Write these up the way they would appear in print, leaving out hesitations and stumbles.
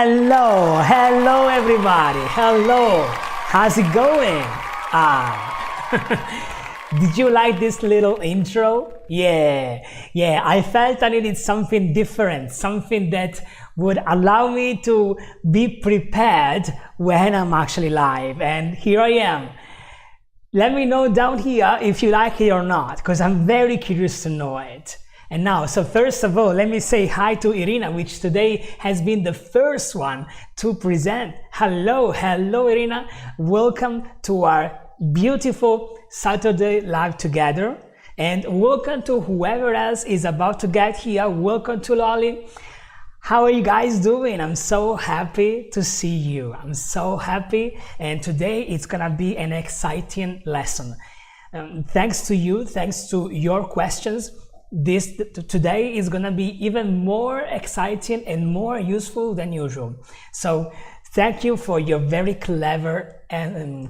Hello everybody. Hello. How's it going? Did you like this little intro? Yeah, I felt I needed something different, something that would allow me to be prepared when I'm actually live. And here I am. Let me know down here if you like it or not, because I'm very curious to know it. And now, so first of all, let me say hi to Irina, which today has been the first one to present. Hello Irina. Welcome to our beautiful Saturday live together. And welcome to whoever else is about to get here. Welcome to Lolly. How are you guys doing? I'm so happy to see you. I'm so happy. And today it's gonna be an exciting lesson. Thanks to you, thanks to your questions. Today is gonna be even more exciting and more useful than usual. So thank you for your very clever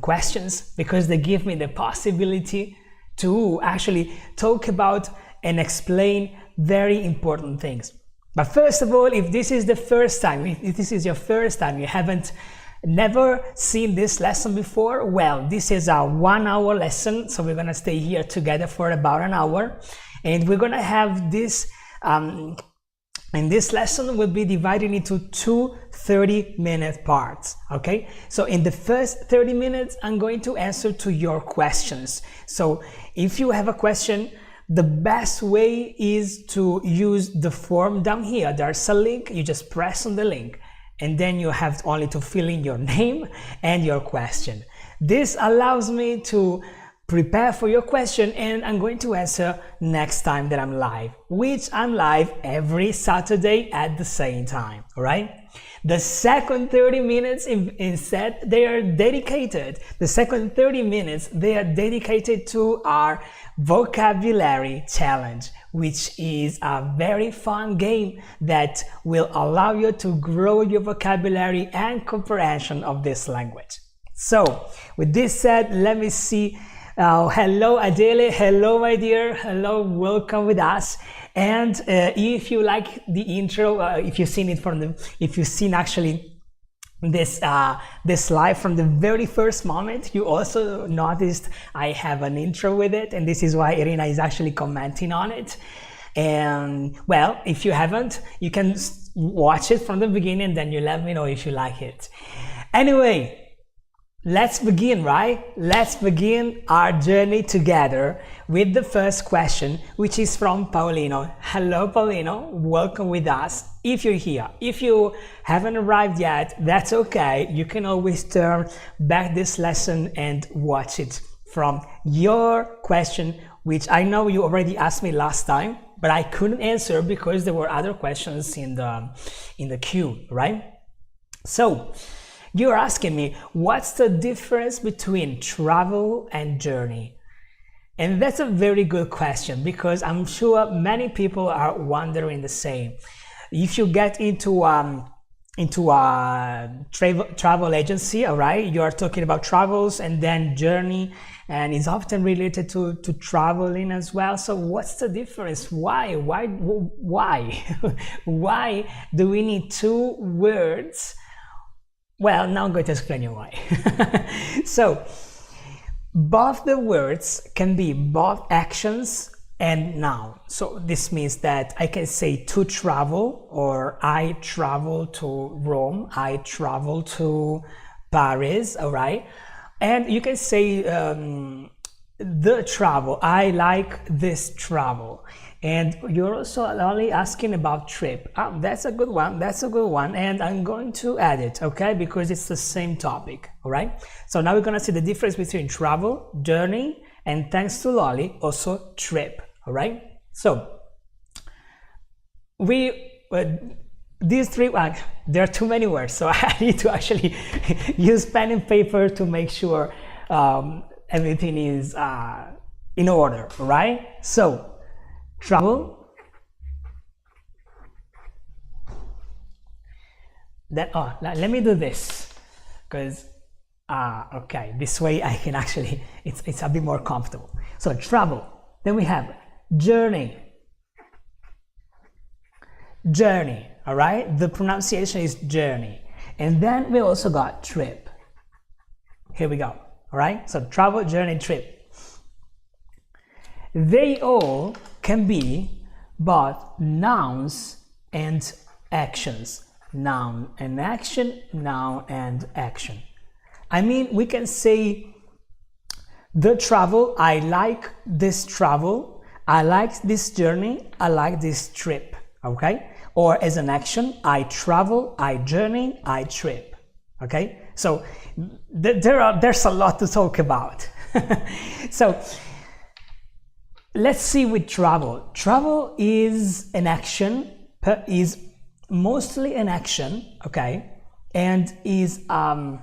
questions, because they give me the possibility to actually talk about and explain very important things. But first of all, if this is the first time, if this is your first time, you haven't never seen this lesson before, well, this is a 1 hour lesson. So we're gonna stay here together for about an hour. And we're gonna have this, and this lesson will be divided into two 30-minute parts, okay? So in the first 30 minutes, I'm going to answer to your questions. So if you have a question, the best way is to use the form down here. There's a link, you just press on the link, and then you have only to fill in your name and your question. This allows me to prepare for your question, and I'm going to answer next time that I'm live, which I'm live every Saturday at the same time, all right? The second 30 minutes instead, they are dedicated. The second 30 minutes, they are dedicated to our vocabulary challenge, which is a very fun game that will allow you to grow your vocabulary and comprehension of this language. So with this said, let me see. Hello Adele, hello my dear, hello, welcome with us. And if you like the intro, if you've seen actually this live from the very first moment, you also noticed I have an intro with it, and this is why Irina is actually commenting on it. And well, if you haven't, you can watch it from the beginning, and then you let me know if you like it. Anyway, let's begin, right? Let's begin our journey together with the first question, which is from Paulino. Hello, Paulino. Welcome with us. If you're here, if you haven't arrived yet, that's okay. You can always turn back this lesson and watch it from your question, which I know you already asked me last time, but I couldn't answer because there were other questions in the queue, right? So, you're asking me, what's the difference between travel and journey? And that's a very good question, because I'm sure many people are wondering the same. If you get into a travel agency, all right, you are talking about travels, and then journey, and it's often related to traveling as well. So what's the difference? Why why do we need two words? Well, now I'm going to explain you why. So, both the words can be both actions and noun. So this means that I can say to travel, or I travel to Rome, I travel to Paris, all right? And you can say the travel, I like this travel. And you're also only asking about trip. That's a good one, and I'm going to add it, okay, because it's the same topic, all right? So now we're gonna see the difference between travel, journey, and thanks to Lolly, also trip, all right? So these three, there are too many words, so I need to actually use pen and paper to make sure everything is in order, all right? So travel, then let me do this, because okay, this way I can actually, it's a bit more comfortable. So travel, then we have journey, all right? The pronunciation is journey. And then we also got trip. Here we go, all right? So travel, journey, trip. They all can be both nouns and actions. Noun and action, noun and action. I mean, we can say the travel, I like this travel, I like this journey, I like this trip, okay? Or as an action, I travel, I journey, I trip, okay? So there's a lot to talk about. So let's see with travel. Travel is an action, is mostly an action, okay? And is the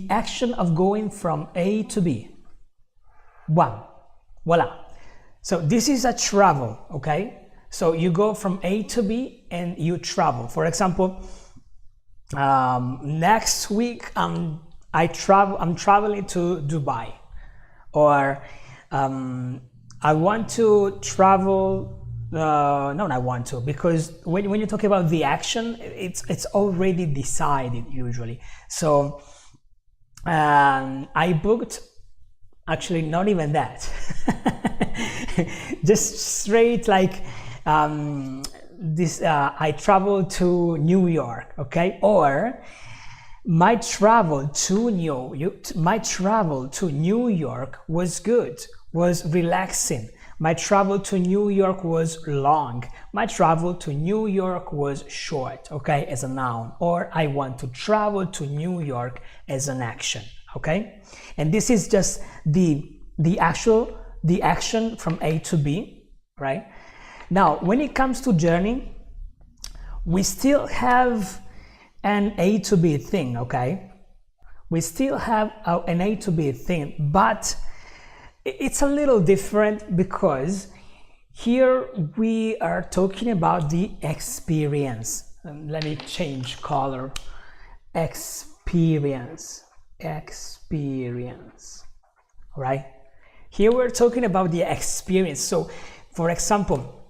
action of going from A to B. One, voila. So this is a travel, okay? So you go from A to B and you travel. For example, next week I'm traveling to Dubai, or I want to travel. No, I want to, because when you talk about the action, it's already decided usually. So I booked, actually not even that, just straight like I traveled to New York, okay? Or my travel to New York was good, was relaxing. My travel to New York was long. My travel to New York was short, okay, as a noun. Or I want to travel to New York as an action, okay? And this is just the action from A to B, right? Now, when it comes to journey, we still have an A to B thing, okay? We still have an A to B thing, but it's a little different because here we are talking about the experience. Let me change color. Experience. Right? Here we're talking about the experience. So, for example,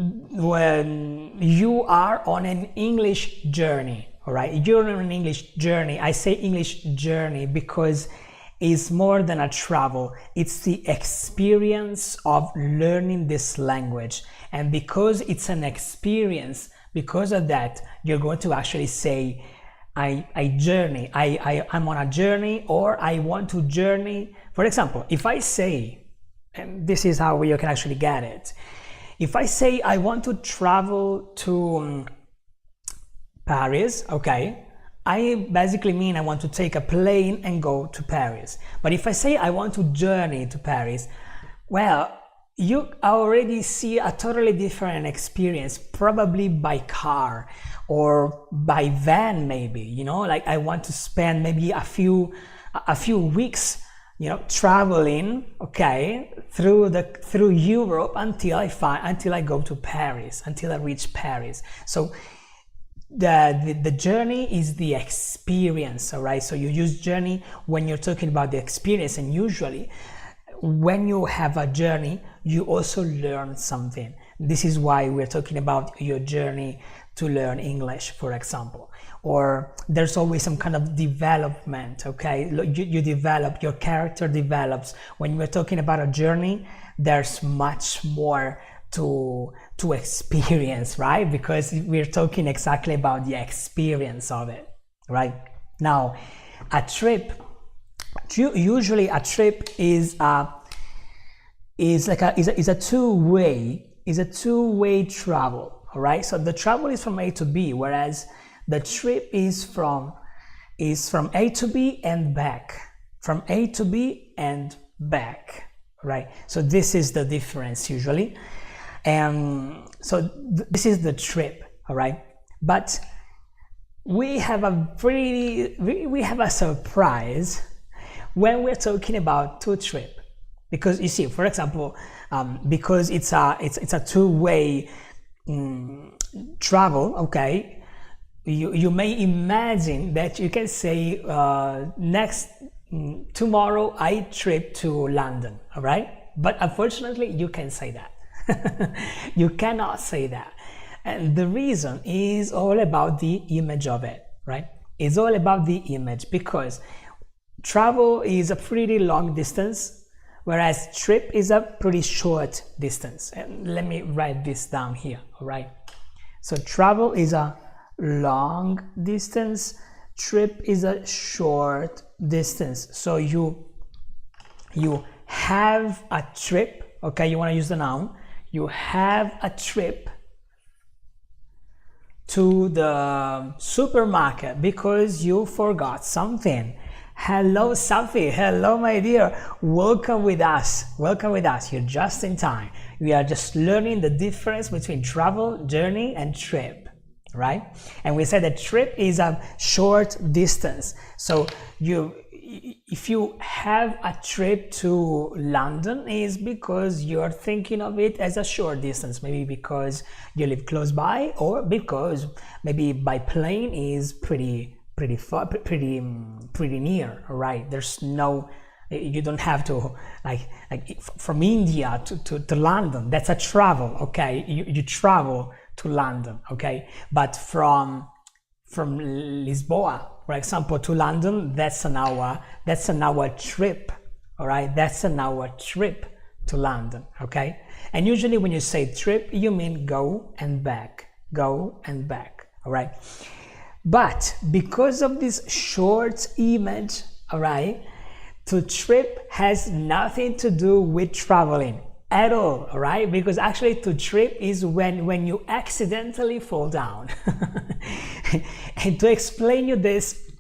when you are on an English journey, all right? You're on an English journey. I say English journey because it's more than a travel. It's the experience of learning this language. And because it's an experience, because of that, you're going to actually say, I journey, I'm on a journey, or I want to journey. For example, if I say, and this is how you can actually get it. If I say I want to travel to Paris, okay, I basically mean I want to take a plane and go to Paris. But if I say I want to journey to Paris, well, you already see a totally different experience, probably by car or by van maybe, you know, like I want to spend maybe a few weeks, you know, traveling, okay, through Europe until I go to Paris, until I reach Paris. So the journey is the experience, all right? So you use journey when you're talking about the experience, and usually when you have a journey, you also learn something. This is why we're talking about your journey to learn English, for example. Or there's always some kind of development, okay? You develop, your character develops. When we're talking about a journey, there's much more to experience, right? Because we're talking exactly about the experience of it, right? Now, a trip, usually a trip is a two-way travel, all right? So the travel is from A to B, whereas the trip is from A to B and back, from A to B and back, right? So this is the difference usually. And so this is the trip, all right? But we have a surprise when we're talking about to trip, because you see, for example, because it's a two-way travel, okay? You may imagine that you can say tomorrow I trip to London, all right? But unfortunately, you can say that. You cannot say that. And the reason is all about the image of it, right? It's all about the image, because travel is a pretty long distance, whereas trip is a pretty short distance. And let me write this down here, all right? So travel is a long distance, trip is a short distance. So you have a trip, okay? You want to use the noun. You have a trip to the supermarket because you forgot something. Hello, Safi. Hello, my dear. Welcome with us. Welcome with us. You're just in time. We are just learning the difference between travel, journey, and trip, right? And we said that trip is a short distance. So if you have a trip to London, is because you're thinking of it as a short distance, maybe because you live close by, or because maybe by plane is pretty far, pretty near, right? There's no, you don't have to like from India to London. That's a travel, okay? You travel to London, okay? But from Lisboa, for example, to London, that's an hour trip, all right? That's an hour trip to London, okay? And usually when you say trip, you mean go and back, all right? But because of this short image, all right, to trip has nothing to do with traveling at all right? Because actually to trip is when you accidentally fall down. And to explain you this,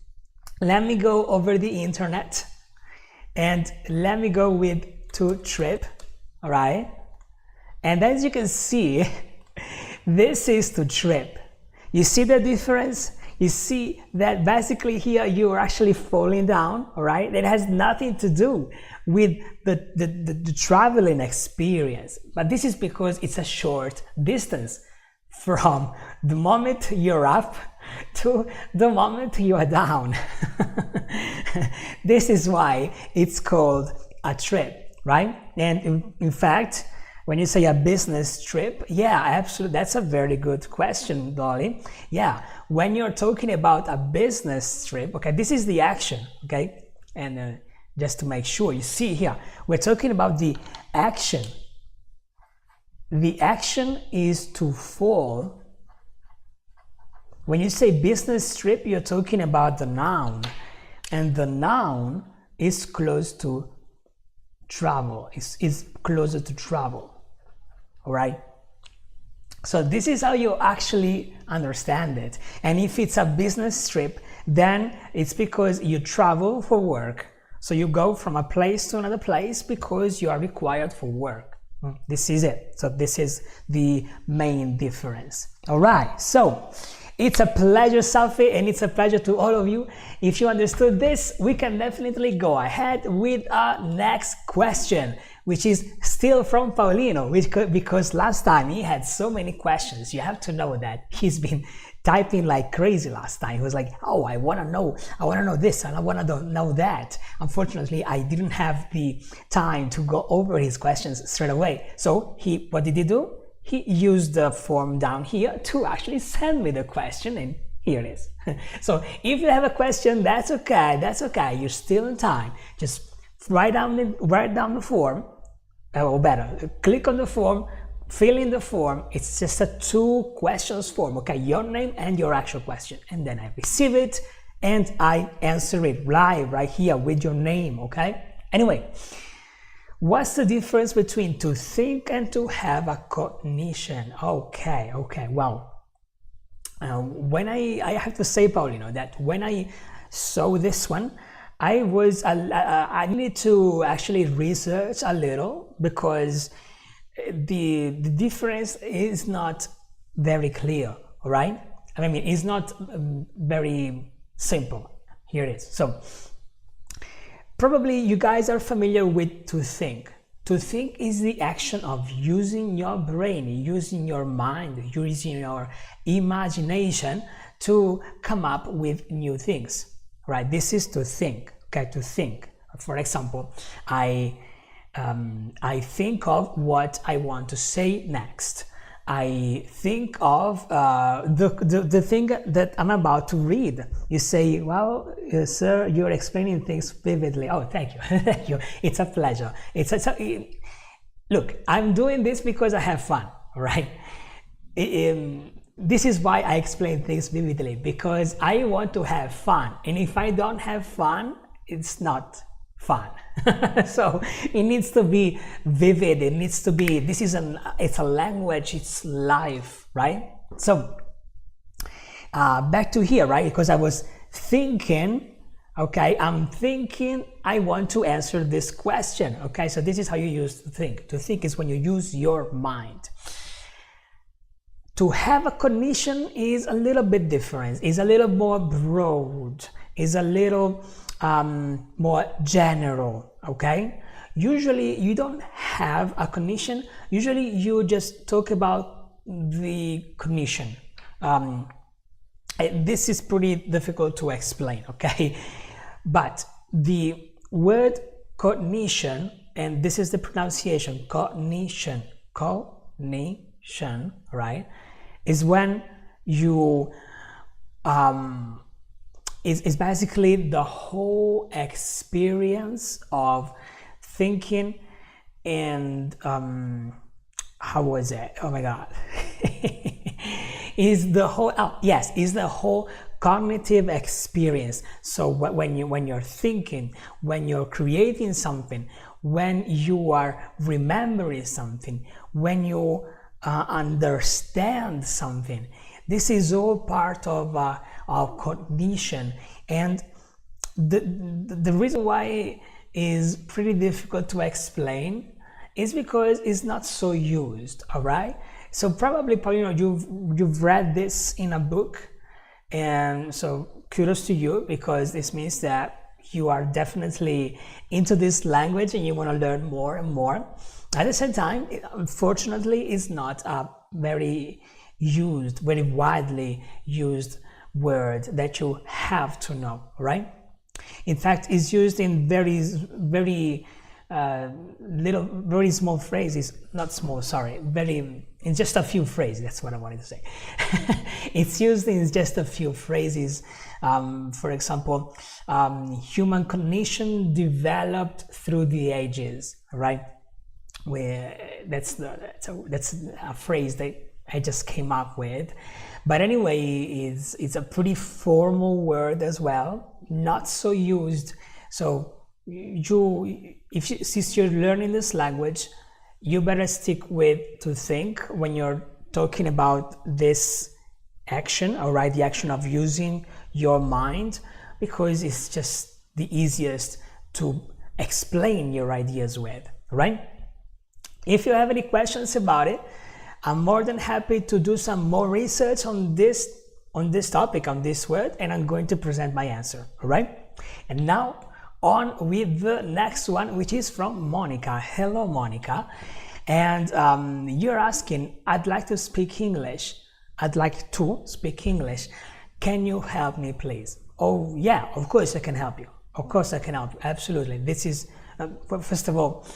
let me go over the internet and let me go with to trip, all right? And as you can see, this is to trip. You see the difference? You see that basically here you are actually falling down, all right? It has nothing to do with the traveling experience. But this is because it's a short distance from the moment you're up to the moment you are down. This is why it's called a trip, right? And in fact, when you say a business trip, yeah, absolutely, that's a very good question, Dolly. Yeah, when you're talking about a business trip, okay, this is the action, okay? And just to make sure, you see here, we're talking about the action. The action is to fall. When you say business trip, you're talking about the noun, and the noun is close to travel, is closer to travel. All right, so this is how you actually understand it. And if it's a business trip, then it's because you travel for work. So you go from a place to another place because you are required for work. This is it. So this is the main difference. All right, so it's a pleasure, Safi, and it's a pleasure to all of you. If you understood this, we can definitely go ahead with our next question, which is still from Paulino, because last time he had so many questions. You have to know that he's been typing like crazy last time. He was like, oh, I want to know this and I want to know that. Unfortunately, I didn't have the time to go over his questions straight away. So what did he do? He used the form down here to actually send me the question, and here it is. So if you have a question, that's okay, you're still in time. Just write down the form, or better, click on the form, fill in the form. It's just a 2 questions form, okay? Your name and your actual question, and then I receive it and I answer it live right here with your name, okay? Anyway, what's the difference between to think and to have a cognition? Okay, well, when I have to say, Paulino, that when I saw this one, I needed to actually research a little, because the difference is not very clear, all right? I mean, it's not very simple. Here it is. So probably you guys are familiar with to think. To think is the action of using your brain, using your mind, using your imagination to come up with new things, right? This is to think, okay? To think. For example, I I think of what I want to say next. I think of the thing that I'm about to read. You say, well, sir, you're explaining things vividly. Oh, thank you. Thank you. It's a pleasure. Look, I'm doing this because I have fun, all right? This is why I explain things vividly, because I want to have fun. And if I don't have fun, it's not fun. So it needs to be vivid. It needs to be, it's a language, it's life, right? So back to here, right? Because I was thinking, okay, I want to answer this question. Okay, so this is how you use to think. To think is when you use your mind. To have a cognition is a little bit different, is a little more broad, is a little more general, okay? Usually you don't have a cognition, usually you just talk about the cognition. This is pretty difficult to explain, okay? But the word cognition, and this is the pronunciation, cognition, right? Is when you is basically the whole experience of thinking and how was it? Oh my god. is the whole cognitive experience. So when you're thinking, when you're creating something, when you are remembering something, when you understand something, this is all part of cognition. And the reason why it is pretty difficult to explain is because it's not so used, all right? So probably Paulino, you've read this in a book, and so kudos to you, because this means that you are definitely into this language and you want to learn more and more. At the same time, unfortunately, it's not a very widely used word that you have to know, right? In fact, it's used in very small phrases, not small, sorry, in just a few phrases, that's what I wanted to say. It's used in just a few phrases. For example, human cognition developed through the ages, right? That's a phrase that I just came up with. But anyway, it's a pretty formal word as well, not so used. So since you're learning this language, you better stick with to think when you're talking about this action, all right, the action of using your mind, because it's just the easiest to explain your ideas with, right? If you have any questions about it, I'm more than happy to do some more research on this topic, on this word, and I'm going to present my answer, all right? And now on with the next one, which is from Monica. Hello, Monica. And you're asking, I'd like to speak English. I'd like to speak English. Can you help me, please? Oh, yeah, of course I can help you. Of course I can help you. Absolutely. This is, first of all,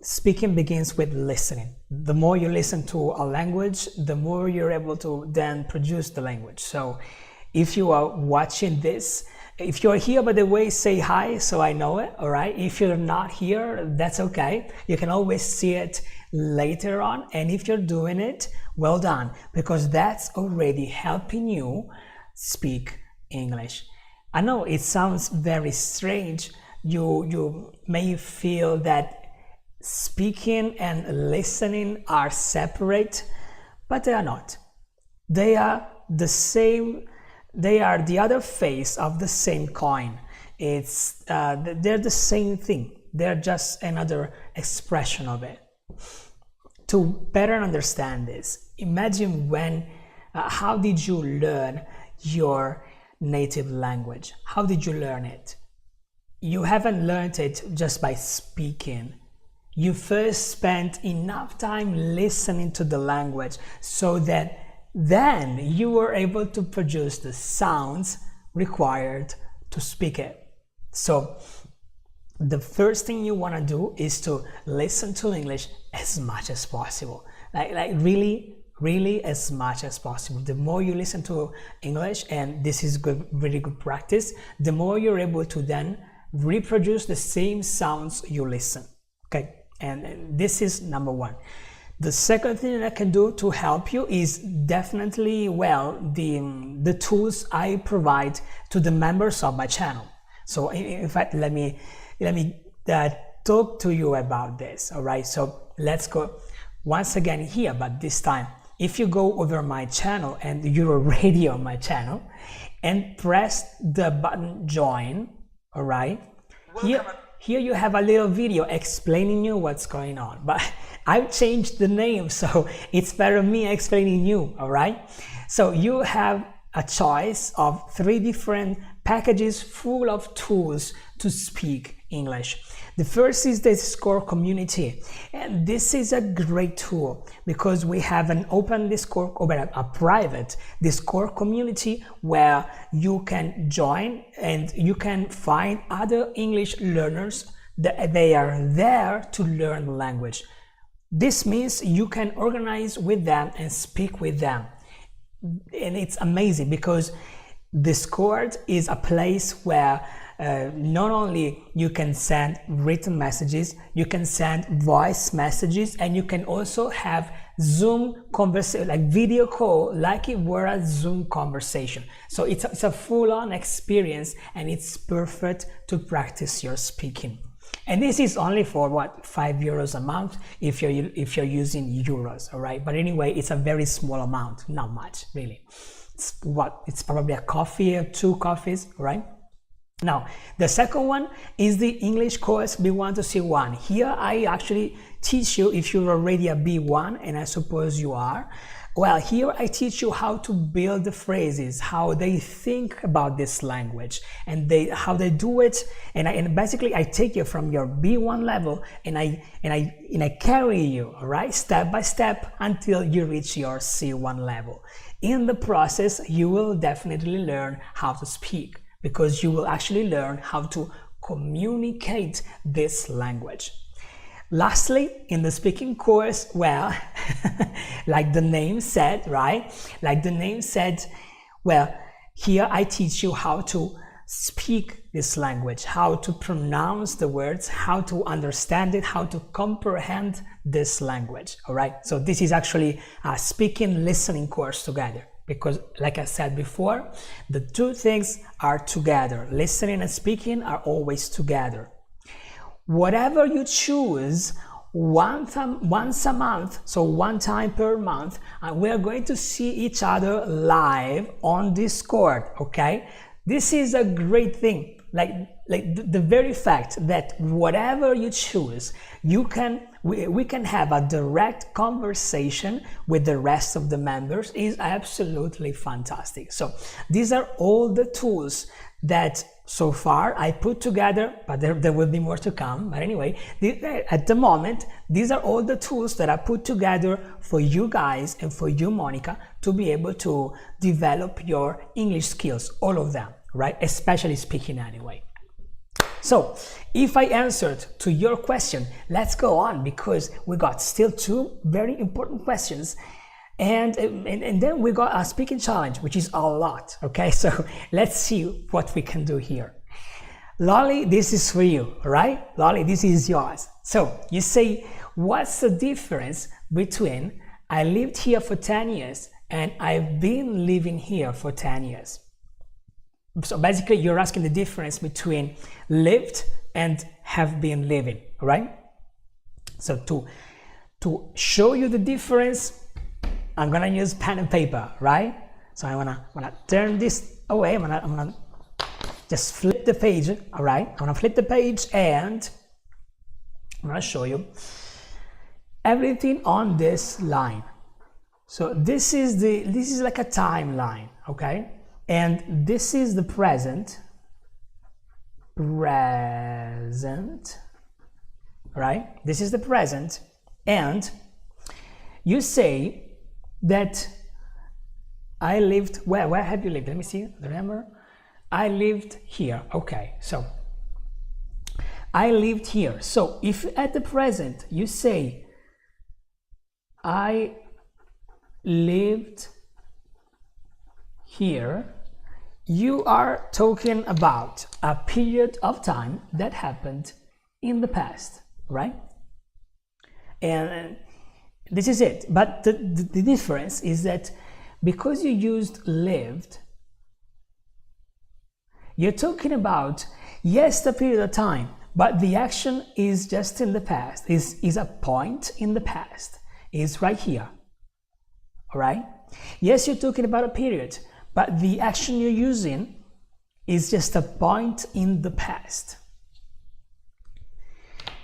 speaking begins with listening. The more you listen to a language, the more you're able to then produce the language. So if you are watching this, if you're here, by the way, say hi so I know it, all right? If you're not here, that's okay. You can always see it later on. And if you're doing it, well done, because that's already helping you speak English. I know it sounds very strange. You may feel that speaking and listening are separate, but they are not. They are the same. They are the other face of the same coin. They're the same thing. They're just another expression of it. To better understand this, imagine how did you learn your native language? How did you learn it? You haven't learned it just by speaking. You first spent enough time listening to the language so that then you were able to produce the sounds required to speak it. So the first thing you want to do is to listen to English as much as possible. Like really as much as possible. The more you listen to English, and this is good, really good practice, the more you're able to then reproduce the same sounds you listen. Okay, and this is number one. The second thing that I can do to help you is definitely, well, the tools I provide to the members of my channel. So in fact, let me talk to you about this. All right, so let's go once again here, but this time, if you go over my channel and you're already on my channel and press the button join, all right, here you have a little video explaining you what's going on, but I've changed the name, so it's better me explaining you, all right? So you have a choice of 3 different packages full of tools to speak English. The first is the Discord community, and this is a great tool because we have an open Discord, a private Discord community where you can join and you can find other English learners that they are there to learn the language. This means you can organize with them and speak with them. And it's amazing because Discord is a place where not only you can send written messages, you can send voice messages, and you can also have Zoom conversation, like video call, like it were a Zoom conversation. So it's a full-on experience, and it's perfect to practice your speaking. And this is only for what, €5 a month if you're using euros, all right? But anyway, it's a very small amount, not much really. It's probably a coffee or 2 coffees, right? Now, the second one is the English course B1 to C1. Here I actually teach you, if you're already a B1, and I suppose you are, well, here I teach you how to build the phrases, how they think about this language, and how they do it, and basically I take you from your B1 level and I carry you, all right, step by step until you reach your C1 level. In the process, you will definitely learn how to speak, because you will actually learn how to communicate this language. Lastly, in the speaking course, well, like the name said, right? Like the name said, well, here I teach you how to speak this language, how to pronounce the words, how to understand it, how to comprehend this language, all right? So this is actually a speaking listening course together, because like I said before, the 2 things are together. Listening and speaking are always together. Whatever you choose, once a month, so 1 time per month, we are going to see each other live on Discord, okay? This is a great thing. Like the very fact that whatever you choose, we can have a direct conversation with the rest of the members is absolutely fantastic. So these are all the tools that so far I put together, but there will be more to come. But anyway, at the moment, these are all the tools that I put together for you guys and for you, Monica, to be able to develop your English skills, all of them, right? Especially speaking anyway. So if I answered to your question, let's go on, because we got still 2 very important questions. And then we got a speaking challenge, which is a lot, okay? So let's see what we can do here. Lolly, this is for you, all right? Lolly, this is yours. So you say, what's the difference between I lived here for 10 years and I've been living here for 10 years? So basically you're asking the difference between lived and have been living, right? So to show you the difference, I'm gonna use pen and paper, right? So I wanna turn this away. I'm gonna just flip the page, all right? I'm gonna flip the page and I'm gonna show you everything on this line. So this is like a timeline, okay? And this is the present, right? This is the present, and you say that I lived, where have you lived? Let me see, remember? I lived here, okay, so I lived here. So if at the present you say I lived here, you are talking about a period of time that happened in the past, right? And this is it. But the difference is that because you used lived, you're talking about, yes, the period of time, but the action is just in the past, is a point in the past, is right here, all right? Yes, you're talking about a period, but the action you're using is just a point in the past.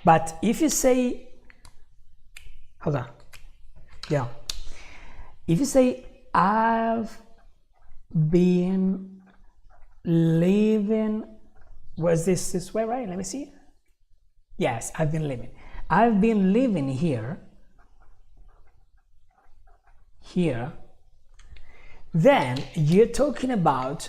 But if you say, hold on, yeah, if you say I've been living, was this way, right? Let me see. Yes, I've been living. I've been living here, then you're talking about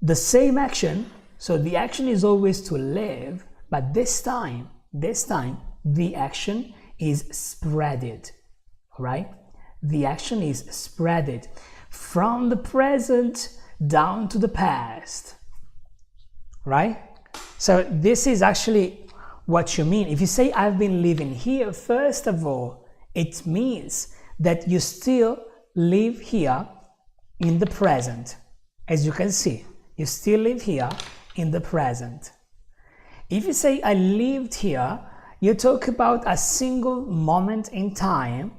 the same action. So the action is always to live, but this time, the action is spreaded, all right? The action is spreaded from the present down to the past, right? So this is actually what you mean. If you say I've been living here, first of all, it means that you still live here in the present. As you can see, you still live here in the present. If you say I lived here, you talk about a single moment in time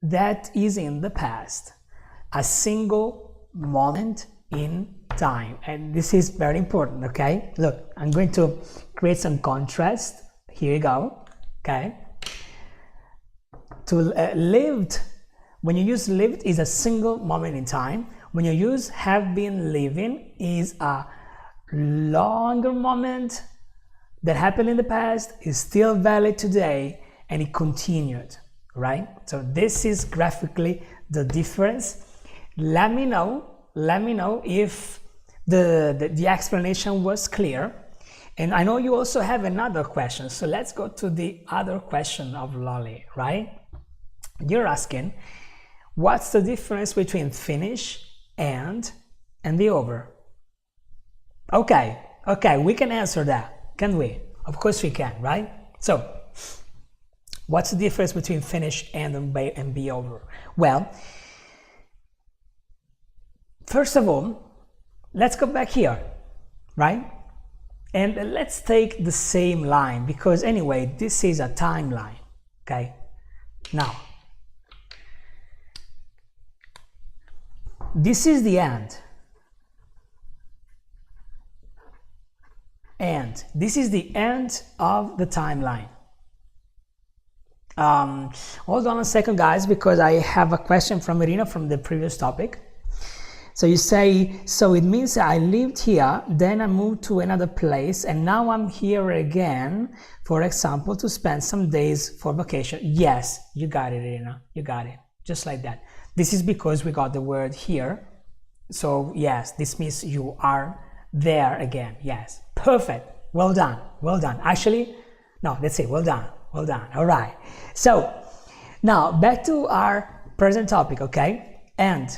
that is in the past. A single moment in time. And this is very important, okay? Look, I'm going to create some contrast. Here you go, okay? To lived, when you use lived, is a single moment in time. When you use have been living, is a longer moment that happened in the past, is still valid today, and it continued, right? So this is graphically the difference. Let me know if the explanation was clear. And I know you also have another question, so let's go to the other question of Lolly, right? You're asking, what's the difference between finish and be over? Okay, we can answer that, can we? Of course we can, right? So, what's the difference between finish and be over? Well, first of all, let's go back here, right? And let's take the same line, because anyway, this is a timeline, okay? Now, this is the end. And this is the end of the timeline. Hold on a second, guys, because I have a question from Irina from the previous topic. So you say, so it means I lived here, then I moved to another place, and now I'm here again, for example, to spend some days for vacation. Yes, you got it, Irina, you got it, just like that. This is because we got the word here. So yes, this means you are there again. Yes, perfect, well done, well done. Actually, no, let's say well done, all right. So now back to our present topic, okay? And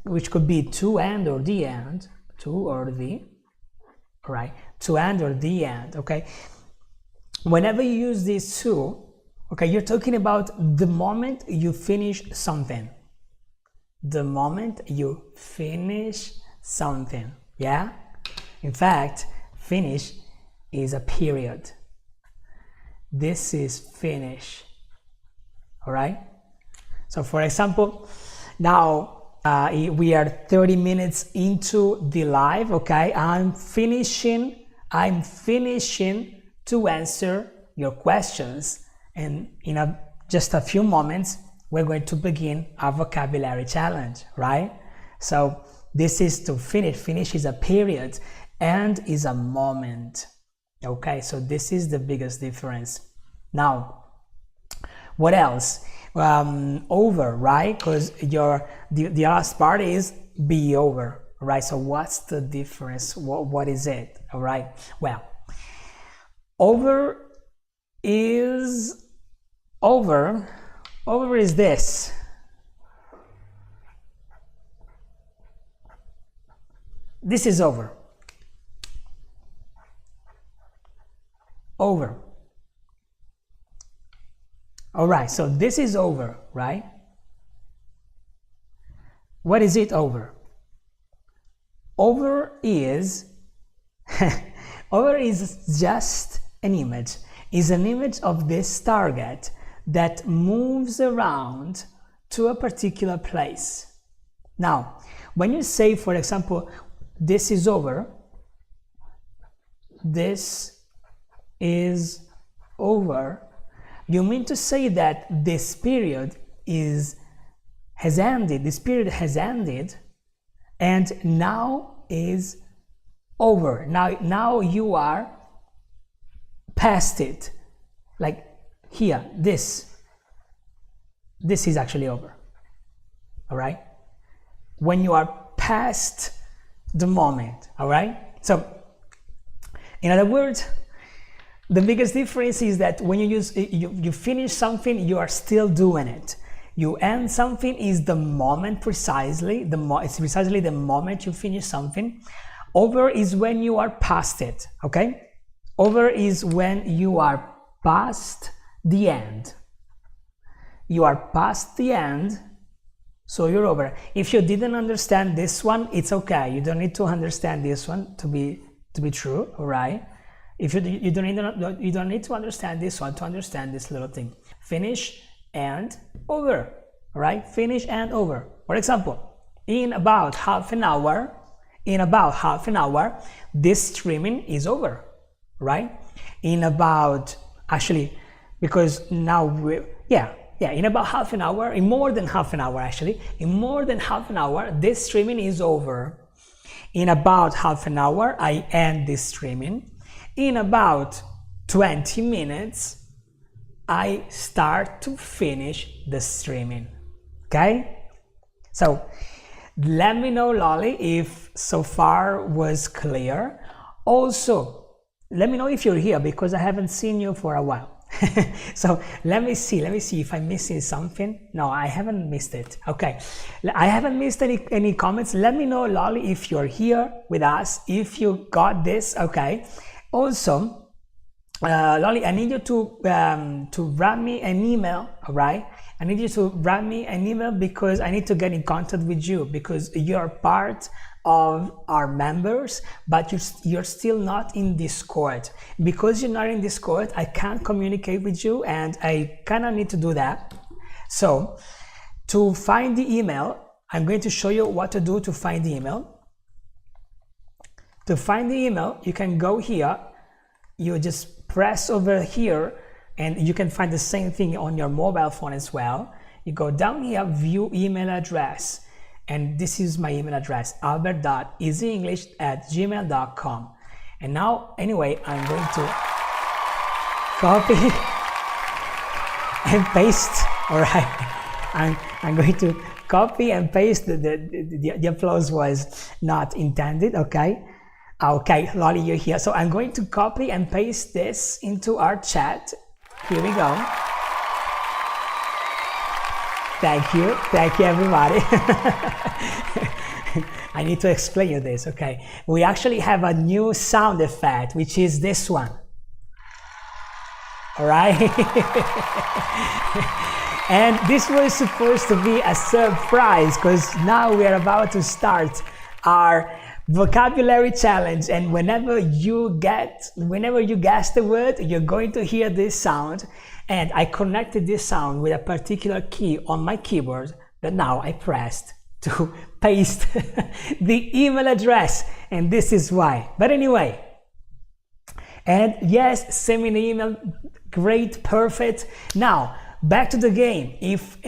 which could be to and or the end, to or the, all right? To and or the end, okay? Whenever you use these two, okay, you're talking about the moment you finish something. The moment you finish something, yeah? In fact, finish is a period. This is finish, all right? So for example, now we are 30 minutes into the live, okay? I'm finishing to answer your questions, and in just a few moments we're going to begin our vocabulary challenge, right? So this is to finish. Finish is a period, and is a moment, okay? So this is the biggest difference. Now, what else? Over, right? Because the last part is be over, right? So what's the difference? What is it? All right, well, Over is over. Over is this. This is over. Over. All right, so this is over, right? What is it over? Over is over is just an image. Is an image of this target that moves around to a particular place. Now, when you say, for example, this is over, this is over, you mean to say that this period has ended, this period has ended, and now is over. Now you are past it. Like here, this is actually over. All right? When you are past the moment, all right? So, in other words, the biggest difference is that when you finish something, you are still doing it. You end something is the moment precisely. It's precisely the moment you finish something. Over is when you are past it. Okay? Over is when you are past the end. You are past the end, so you're over. If you didn't understand this one, it's okay. You don't need to understand this one to be true. All right? If you don't need to understand this one to understand this little thing. Finish and over. All right? Finish and over. For example, in about half an hour, this streaming is over. Right? In about, actually, because now in about half an hour, in more than half an hour actually, in more than half an hour, this streaming is over. In about half an hour, I end this streaming. In about 20 minutes, I start to finish the streaming. Okay? So, let me know, Lolly, if so far was clear. Also, let me know if you're here because I haven't seen you for a while. So let me see if I'm missing something. No, I haven't missed it. Okay, I haven't missed any comments. Let me know, Lolly, if you're here with us, if you got this. Okay. Also, Lolly, I need you to write me an email. All right, I need you to write me an email because I need to get in contact with you because you're part of our members, but you're still not in Discord. Because you're not in Discord, I can't communicate with you, and I kind of need to do that. So to find the email, I'm going to show you what to do to find the email. To find the email, you can go here, you just press over here, and you can find the same thing on your mobile phone as well. You go down here, view email address. And this is my email address, albert.easyenglish@gmail.com. And now, anyway, I'm going to copy and paste. All right, I'm going to copy and paste. The applause was not intended. Okay, okay, Lolly, you're here. So I'm going to copy and paste this into our chat. Here we go. Thank you everybody. I need to explain you this, okay? We actually have a new sound effect, which is this one. All right? And this was supposed to be a surprise because now we are about to start our vocabulary challenge, and whenever you guess the word, you're going to hear this sound. And I connected this sound with a particular key on my keyboard that now I pressed to paste the email address, and this is why. But anyway, and yes, send me the email. Great, perfect. Now back to the game. If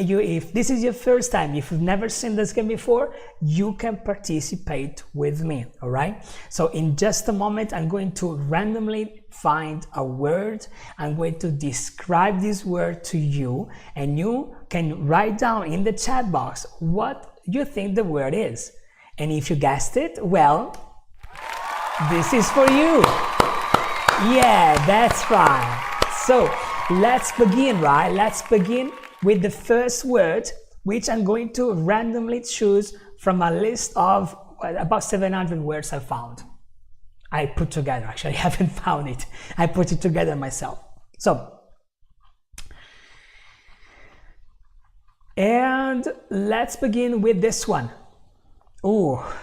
this is your first time, if you've never seen this game before, you can participate with me. All right, so in just a moment I'm going to randomly find a word. I'm going to describe this word to you, and you can write down in the chat box what you think the word is. And if you guessed it, well, this is for you. Yeah, that's right. So let's begin, right? Let's begin with the first word, which I'm going to randomly choose from a list of about 700 words I found. I put together, actually, I haven't found it. I put it together myself. So, and let's begin with this one. Oh,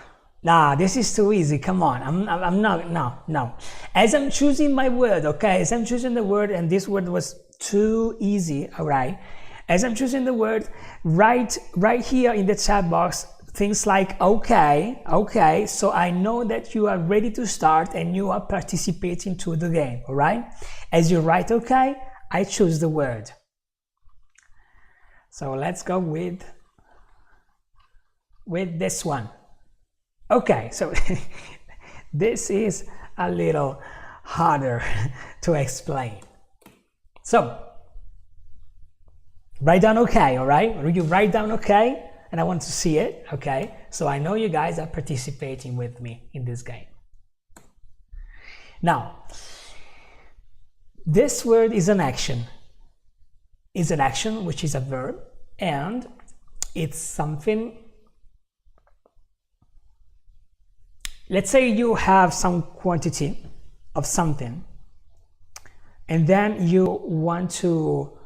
nah, this is too easy. Come on, I'm not. No. As I'm choosing my word, okay. As I'm choosing the word, and this word was too easy. All right. As I'm choosing the word, right here in the chat box, things like okay. So I know that you are ready to start and you are participating to the game. All right. As you write okay, I choose the word. So let's go with this one. Okay, so this is a little harder to explain. So write down okay, all right? You write down okay, and I want to see it, okay? So I know you guys are participating with me in this game. Now, this word is an action. It's an action, which is a verb, and it's something. Let's say you have some quantity of something, and then you want to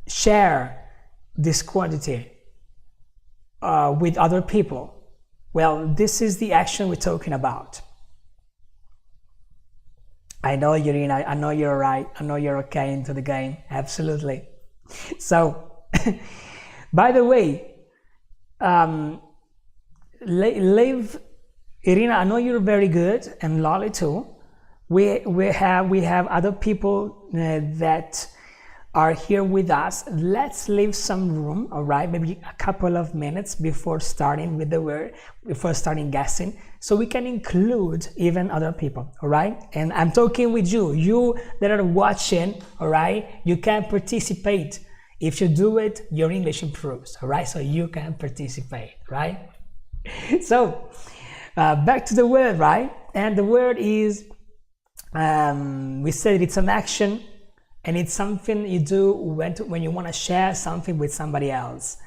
share this quantity with other people. Well, this is the action we're talking about. I know, Irina, I know you're right. I know you're okay into the game. Absolutely. So, by the way, Liv, Irina, I know you're very good, and Lolly too. We have other people that are here with us. Let's leave some room, all right? Maybe a couple of minutes before starting with the word, before starting guessing, so we can include even other people, all right? And I'm talking with you that are watching, all right? You can participate. If you do it, your English improves, all right? So you can participate, right? So back to the word, right? And the word is, we said it's an action, and it's something you do when you want to share something with somebody else.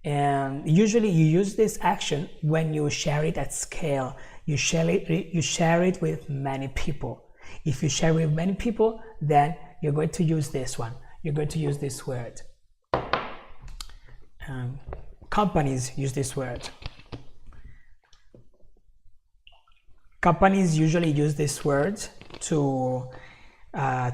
And usually you use this action when you share it at scale. You share it with many people. If you share with many people, then you're going to use this one. You're going to use this word. Companies use this word. Companies usually use this word to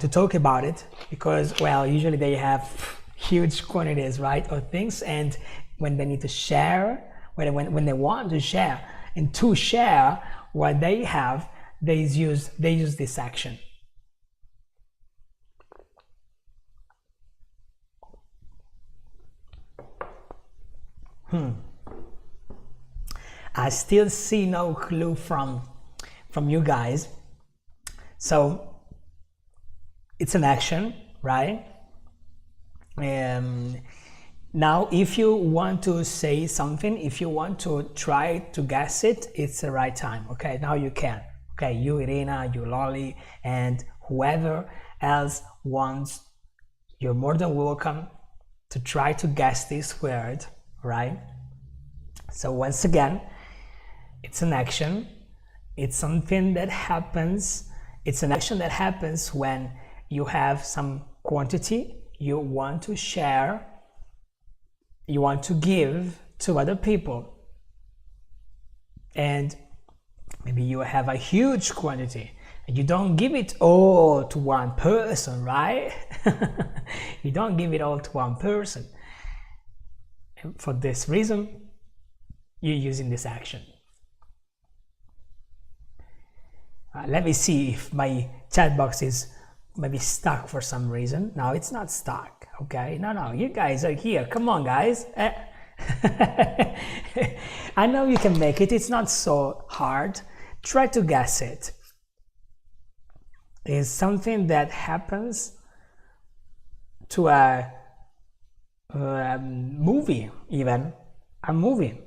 talk about it, because, well, usually they have huge quantities, right, of things, and when they need to share, when they want to share, and to share what they have, they use this action. I still see no clue from you guys. So it's an action, right? Now, if you want to say something, if you want to try to guess it, it's the right time. Okay, now you can. Okay, you, Irina, you, Lolly, and whoever else wants, you're more than welcome to try to guess this word, right? So once again, it's an action. It's something that happens. It's an action that happens when you have some quantity you want to share, you want to give to other people, and maybe you have a huge quantity and you don't give it all to one person, right? You don't give it all to one person, and for this reason you're using this action. Let me see if my chat box is maybe stuck for some reason. No, it's not stuck. Okay, no, you guys are here. Come on, guys. I know you can make it. It's not so hard. Try to guess it. It's something that happens to a movie, even a movie.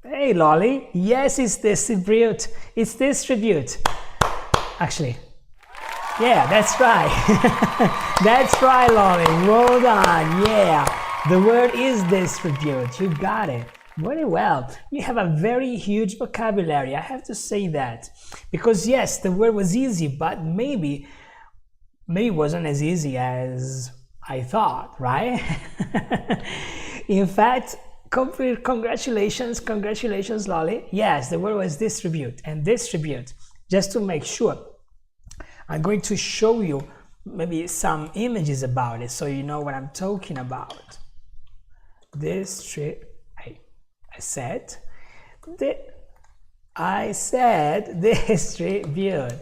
Hey, Lolly. Yes, it's distribute. It's distribute. actually. Yeah, that's right. That's right, Lolly. Well done. Yeah, the word is distribute. You got it. Very well. You have a very huge vocabulary. I have to say that. Because yes, the word was easy, but maybe it wasn't as easy as I thought, right? In fact, congratulations, Lolly. Yes, the word was distribute. And distribute, just to make sure, I'm going to show you maybe some images about it so you know what I'm talking about. I said distribute,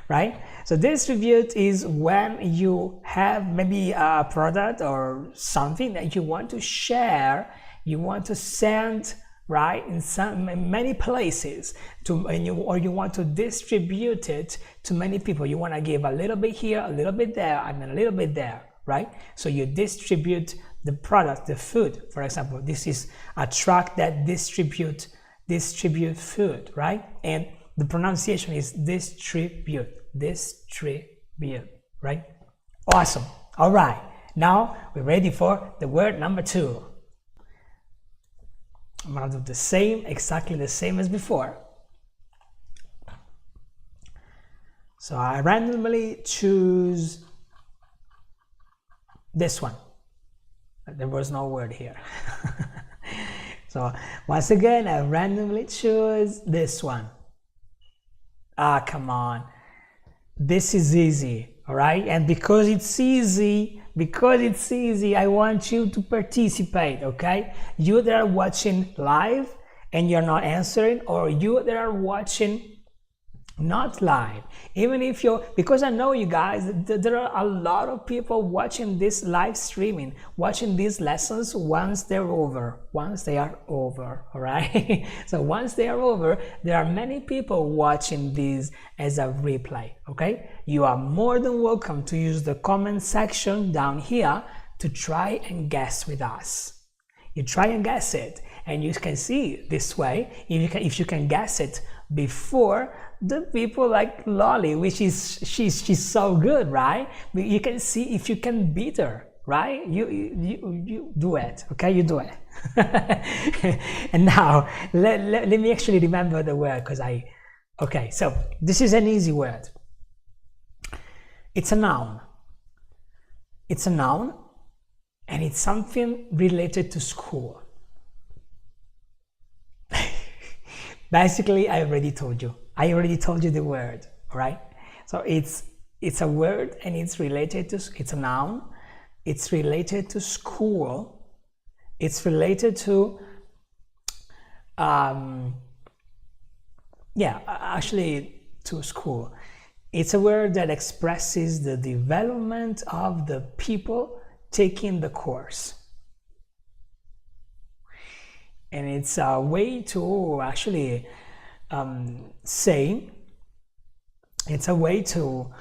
right? So distribute is when you have maybe a product or something that you want to share, you want to send, right, in many places or you want to distribute it to many people. You want to give a little bit here, a little bit there, and a little bit there, right? So you distribute the product, the food. For example, this is a truck that distribute food, right? And the pronunciation is distribute, right? Awesome. All right, now we're ready for the word number 2. I'm gonna do exactly the same as before. So I randomly choose this one. There was no word here. So once again, I randomly choose this one. Come on. This is easy, all right? And because it's easy, I want you to participate, okay? You that are watching live and you're not answering, or you that are watching not live, even if because I know you guys, there are a lot of people watching this live streaming, watching these lessons once they are over, all right? So once they are over, there are many people watching this as a replay, okay? You are more than welcome to use the comment section down here to try and guess with us. You try and guess it, and you can see this way, if you can guess it before the people like Lolly, which is she's so good, right? You can see if you can beat her, right? You do it, okay? You do it. And now let me actually remember the word, because okay, so this is an easy word. It's a noun. It's a noun, and it's something related to school. Basically, I already told you the word, right? So it's a word, and it's a noun. It's related to school. It's related to, to school. It's a word that expresses the development of the people taking the course. And it's a way to actually say, it's a way to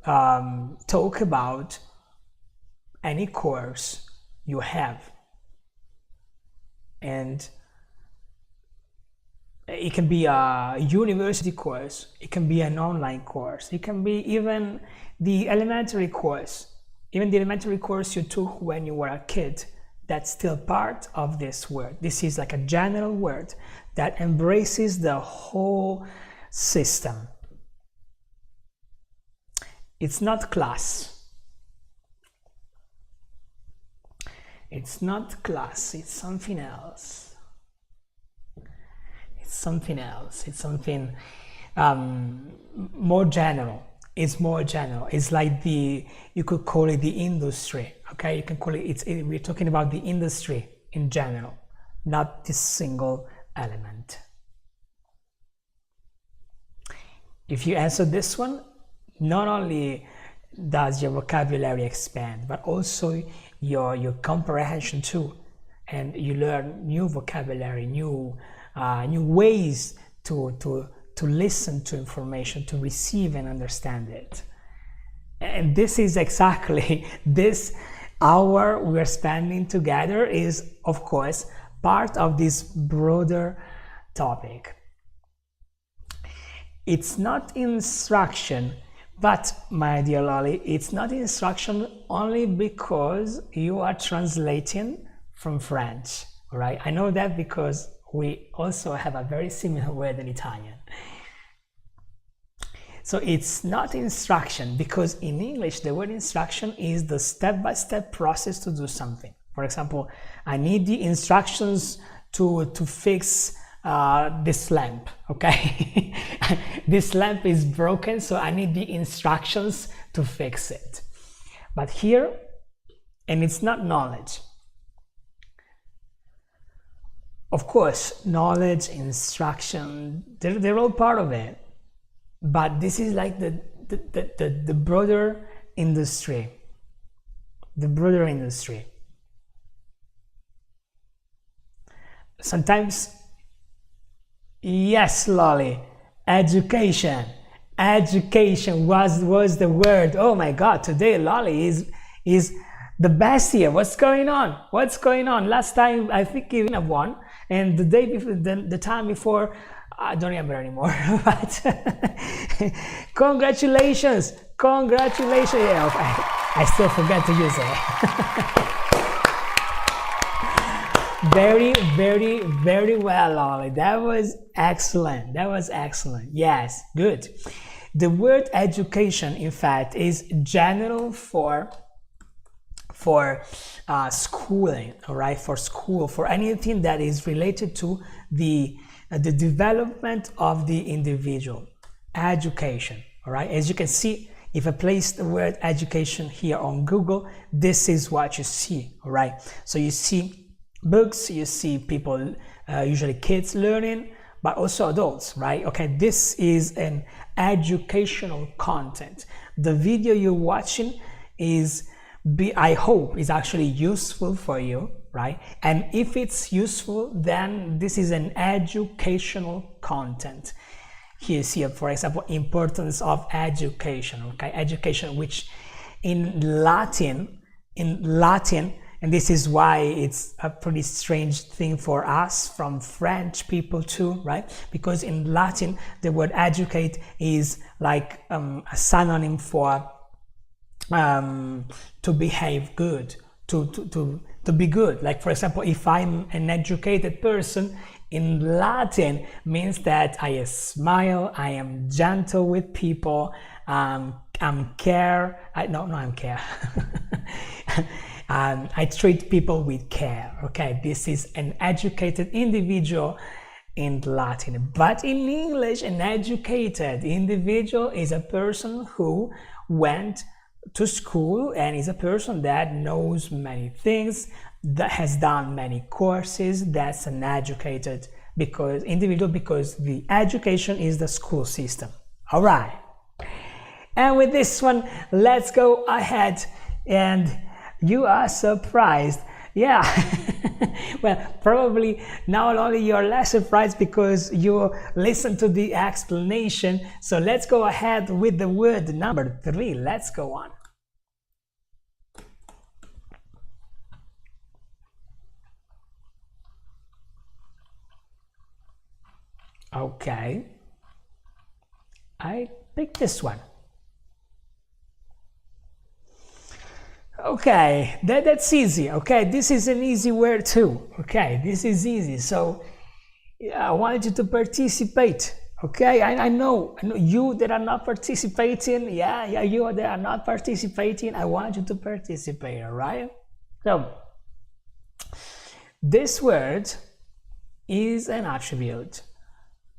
talk about any course you have. And it can be a university course, it can be an online course, it can be even the elementary course, even the elementary course you took when you were a kid. That's still part of this word. This is like a general word that embraces the whole system. It's not class. It's not class, it's something else. It's something else. It's something more general. It's more general. It's like you could call it the industry. Okay, you can call it, we're talking about the industry in general, not this single element. If you answer this one, not only does your vocabulary expand, but also your comprehension too, and you learn new vocabulary, new ways to listen to information, to receive and understand it. And this is exactly this hour we're spending together is, of course, part of this broader topic. it's not instruction, but my dear Lolly, it's not instruction only because you are translating from French, all right? I know that because we also have a very similar word in Italian. So it's not instruction because in English, the word instruction is the step-by-step process to do something. For example, I need the instructions to fix this lamp, okay? This lamp is broken, so I need the instructions to fix it. But here, and it's not knowledge. Of course, knowledge, instruction, they're all part of it. But this is like the broader industry. The broader industry. Sometimes, yes, Lolly, education. Education was the word. Oh my God, today Lolly is the best here. What's going on? What's going on? Last time I think you have won, and the day before, the time before, I don't remember anymore. But congratulations, congratulations. Yeah, I still forget to use it. Very, very, very well, Lolly. That was excellent. That was excellent. Yes, good. The word education, in fact, is general for schooling, all right? For school, for anything that is related to the development of the individual. Education, all right? As you can see, if I place the word education here on Google, this is what you see, all right? So you see books, you see people, usually kids learning, but also adults, right? Okay, this is an educational content. The video you're watching I hope is actually useful for you, right? And if it's useful, then this is an educational content. Here you see, for example, importance of education, okay? Education, which in Latin, and this is why it's a pretty strange thing for us from French people too, right? Because in Latin, the word educate is like a synonym for to behave good, to be good. Like, for example, if I'm an educated person, in Latin means that I smile, I am gentle with people, I'm care. I'm care. I treat people with care. Okay, this is an educated individual in Latin. But in English, an educated individual is a person who went to school and is a person that knows many things, that has done many courses. That's an educated individual because the education is the school system. All right. And with this one, let's go ahead. And you are surprised. Yeah. Well, probably now only you're less surprised because you listen to the explanation. So let's go ahead with the word number 3. Let's go on. Okay. I picked this one. Okay, that's easy. Okay, this is an easy word too. Okay, this is easy. So I want you to participate. Okay, I know you that are not participating. Yeah, you that are not participating. I want you to participate. All right. So this word is an attribute,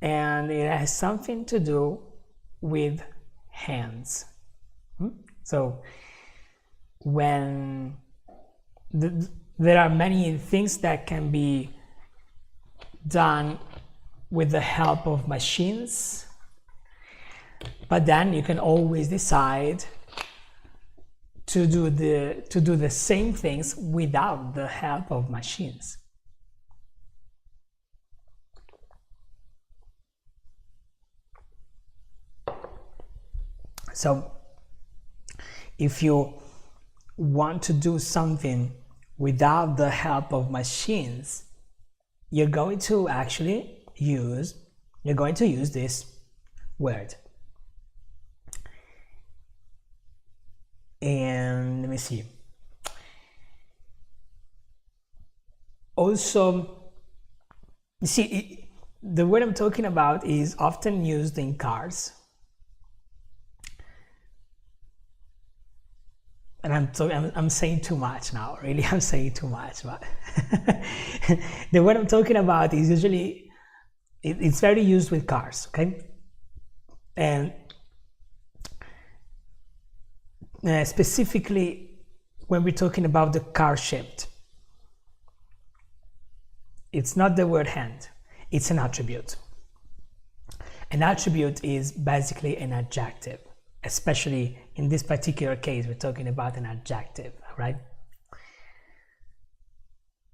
and it has something to do with hands. So when there are many things that can be done with the help of machines, but then you can always decide to do the same things without the help of machines. So if you want to do something without the help of machines, you're going to use this word. And let me see. Also, you see, the word I'm talking about is often used in cars. And I'm saying too much now, really, I'm saying too much, but the word I'm talking about is usually, it's very used with cars, okay? And specifically when we're talking about the car shaped, it's not the word hand, it's an attribute. An attribute is basically an adjective, especially in this particular case, we're talking about an adjective, right?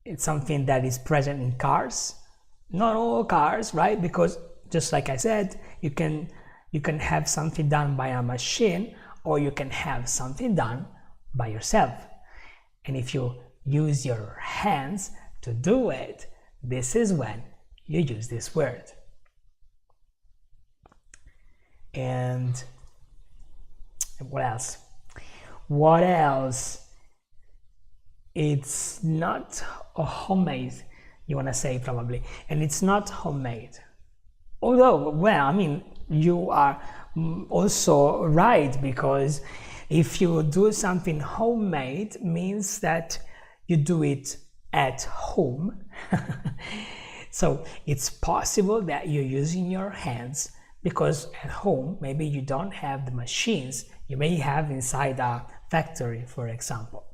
It's something that is present in cars, not all cars, right? Because just like I said, you can have something done by a machine, or you can have something done by yourself. And if you use your hands to do it, this is when you use this word. And what else? What else? It's not a homemade, you want to say probably, and it's not homemade. Although, well, I mean, you are also right, because if you do something homemade, means that you do it at home. So it's possible that you're using your hands, because at home maybe you don't have the machines you may have inside a factory, for example.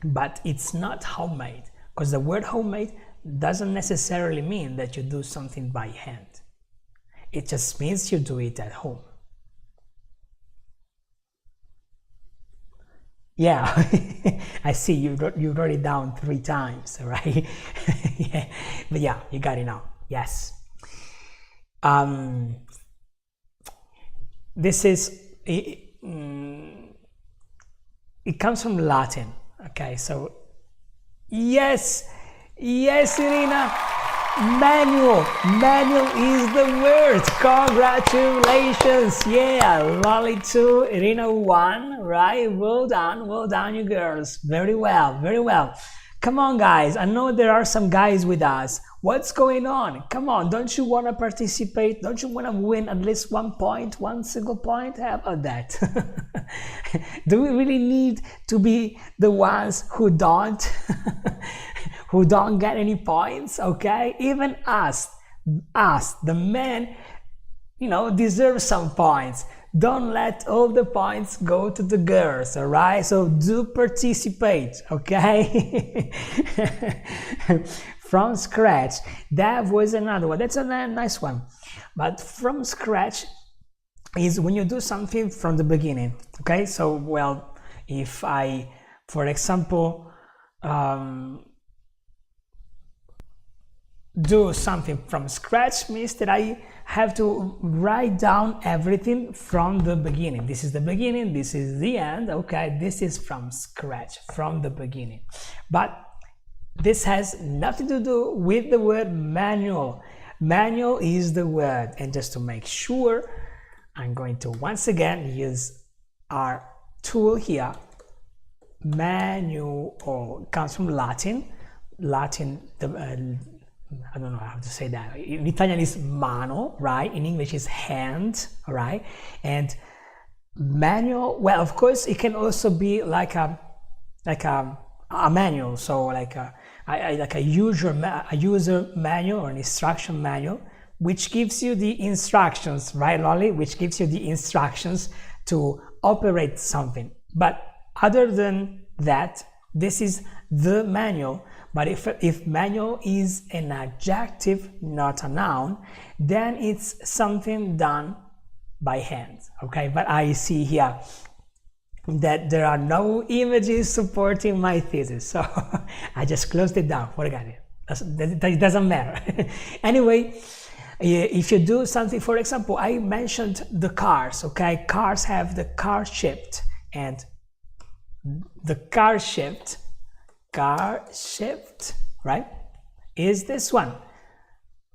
But it's not homemade, because the word homemade doesn't necessarily mean that you do something by hand. It just means you do it at home. Yeah, I see you wrote it down 3 times, right? Yeah. But yeah, you got it now. Yes. This is it comes from Latin. Okay, so yes, Irina, manual is the word. Congratulations. Yeah, Lolly 2, Irina 1, right? Well done you girls. Very well. Come on guys, I know there are some guys with us. What's going on? Come on, don't you want to participate? Don't you want to win at least 1 point, 1 single point? How about that? Do we really need to be the ones who don't who don't get any points? Okay, even us, the men, deserve some points. Don't let all the points go to the girls, all right? So do participate, okay? From scratch, that was another one. That's a nice one. But from scratch is when you do something from the beginning, okay? So, well, if I, for example, do something from scratch, means that I have to write down everything from the beginning. This is the beginning, this is the end, okay? This is from scratch, from the beginning. But this has nothing to do with the word manual. Manual is the word, and just to make sure, I'm going to once again use our tool here. Manual comes from Latin. I don't know how to say that. In Italian is mano, right? In English is hand, all right? And manual, well, of course, it can also be like a manual, so like a user manual or an instruction manual, which gives you the instructions, right, Lolly? Which gives you the instructions to operate something. But other than that, this is the manual. But if manual is an adjective, not a noun, then it's something done by hand, okay? But I see here that there are no images supporting my thesis, so I just closed it down, forget it. It doesn't matter. Anyway, if you do something, for example, I mentioned the cars, okay? Cars have the car shaped, and the car shaped, right, is this one.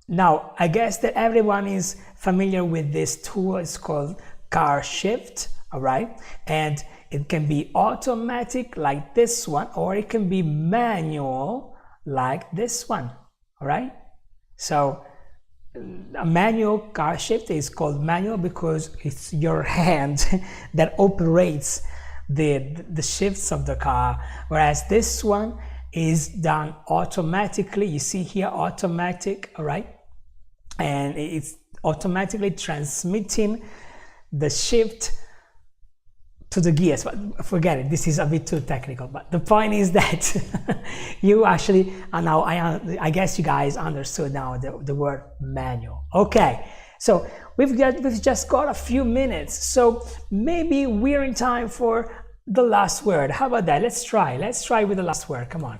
Now, I guess that everyone is familiar with this tool. It's called car shift, all right? And it can be automatic like this one, or it can be manual like this one, all right? So a manual car shift is called manual because it's your hand that operates the shifts of the car, whereas this one is done automatically. You see here, automatic, all right? And it's automatically transmitting the shift to the gears. But forget it, this is a bit too technical, but the point is that you actually now I guess you guys understood now the word manual. Okay, so we've just got a few minutes, so maybe we're in time for the last word. How about that? Let's try with the last word. Come on,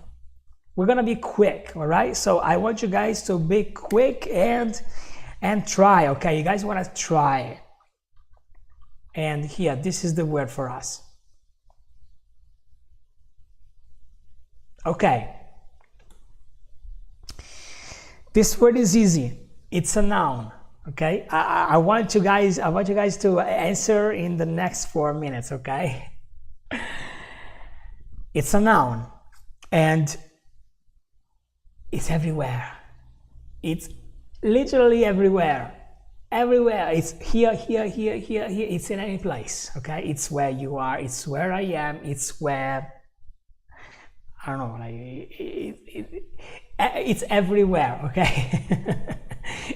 we're gonna be quick, all right? So I want you guys to be quick and try. Okay, you guys want to try. And here, this is the word for us. Okay. This word is easy. It's a noun. Okay. I want you guys to answer in the next 4 minutes. Okay. It's a noun, and it's everywhere. It's literally everywhere. Everywhere. It's here. It's in any place. Okay. It's where you are. It's where I am. It's where, I don't know, like it's everywhere. Okay.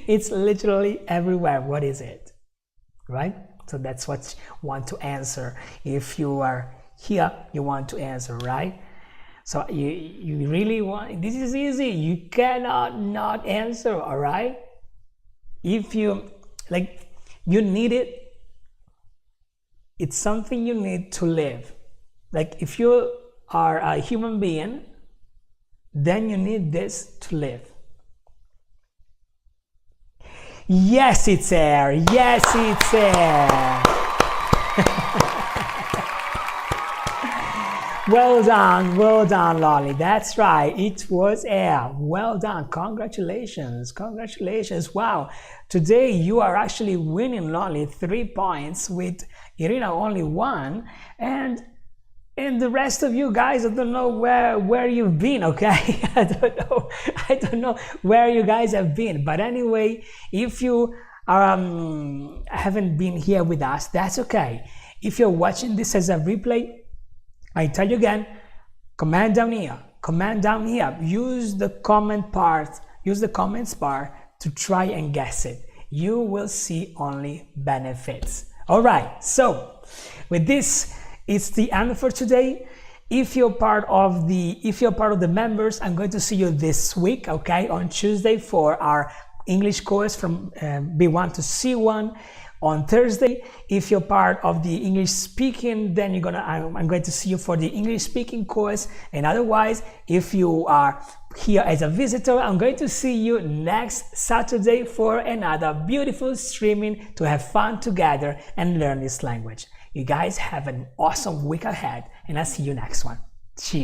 It's literally everywhere. What is it? Right? So that's what you want to answer. If you are here, you want to answer, right? So you really want, this is easy. You cannot not answer, all right? If you, like, you need it, it's something you need to live. Like, if you are a human being, then you need this to live. Yes, it's air. Yes, it's air. Well done, Lolly. That's right. It was air. Well done. Congratulations. Wow. Today you are actually winning, Lolly, 3 points, with Irina only 1. And the rest of you guys, I don't know where you've been, okay? I don't know where you guys have been. But anyway, if you haven't been here with us, that's okay. If you're watching this as a replay, I tell you again, comment down here. Use the comments bar to try and guess it. You will see only benefits. All right, so with this, it's the end for today. If you're part of the members, I'm going to see you this week, okay, on Tuesday for our English course from B1 to C1. On Thursday, if you're part of the English speaking, then I'm going to see you for the English speaking course. And otherwise, if you are here as a visitor, I'm going to see you next Saturday for another beautiful streaming to have fun together and learn this language. You guys have an awesome week ahead, and I'll see you next one. Cheers.